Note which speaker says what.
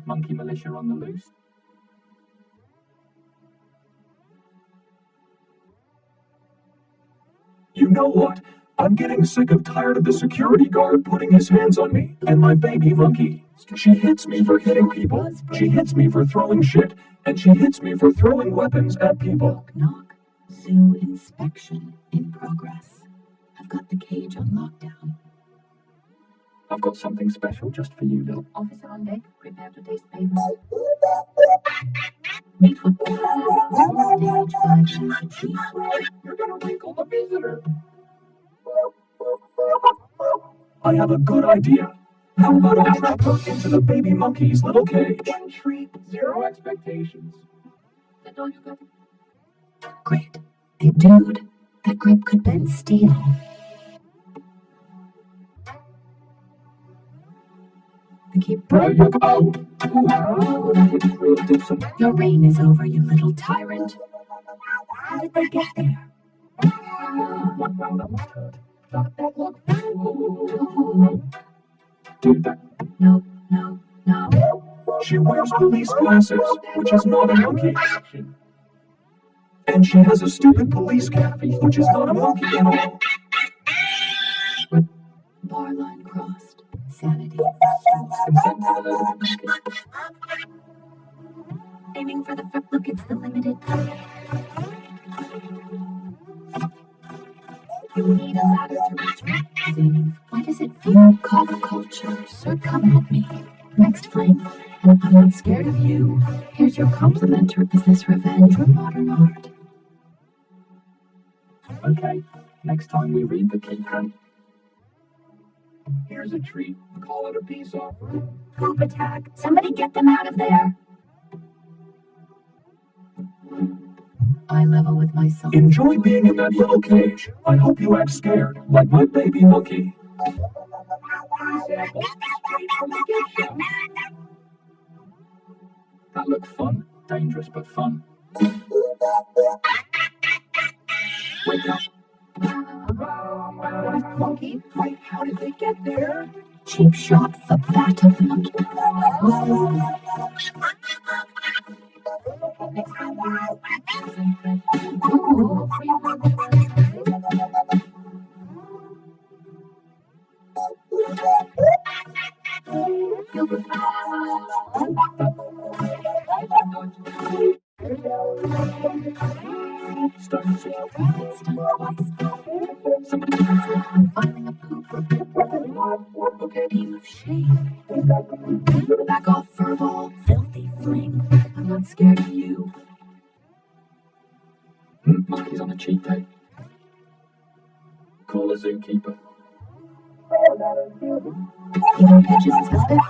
Speaker 1: Monkey militia on the loose. You know what? I'm getting sick of tired of the security guard putting his hands on me and my baby monkey. She hits me for hitting people, she hits me for throwing shit, and she hits me for throwing weapons at people.
Speaker 2: Knock, knock. Zoo inspection in progress. I've got the cage on lockdown.
Speaker 1: I've got something special just for you, little.
Speaker 2: Officer on deck, prepare to taste papers. 8 foot stage 5 chief.
Speaker 1: You're gonna wrinkle the visitor. I have a good idea. How about I trap her into the baby monkey's little cage? One treat, 0 expectations.
Speaker 2: That's all you got? Great. Hey, dude, that grip could bend steel. The keeper.
Speaker 1: There you go.
Speaker 2: Your reign is over, you little tyrant. How did they get there?
Speaker 1: Wow, that must hurt. That look. Dude, that.
Speaker 2: No, no, no.
Speaker 1: She wears police glasses, which is not a monkey. And she has a stupid police cap, which is not a monkey at all.
Speaker 2: Bar line crossed. Sanity. Aiming for the front. Look, it's the limited. You need a ladder to reach me. Why does it feel call culture? So come at me. Next flame. I'm not scared of you. Here's your compliment, or is this revenge or modern art?
Speaker 1: Okay, next time we read the keeper. Here's a treat. Call it a peace offering.
Speaker 2: Poop attack. Somebody get them out of there. Eye level with my son.
Speaker 1: Enjoy being in that little cage. I hope you act scared, like my baby monkey. That looked fun. Dangerous but fun. Wake up. What is the monkey? Wait, how did they get there?
Speaker 2: Cheap shot, the fat of the monkey. I'm filing a poop. Okay, beam of shame. Back off, furball, filthy fling. I'm not scared of you.
Speaker 1: Monkey's on a cheat day. Call a zookeeper.
Speaker 2: Even pigeons have their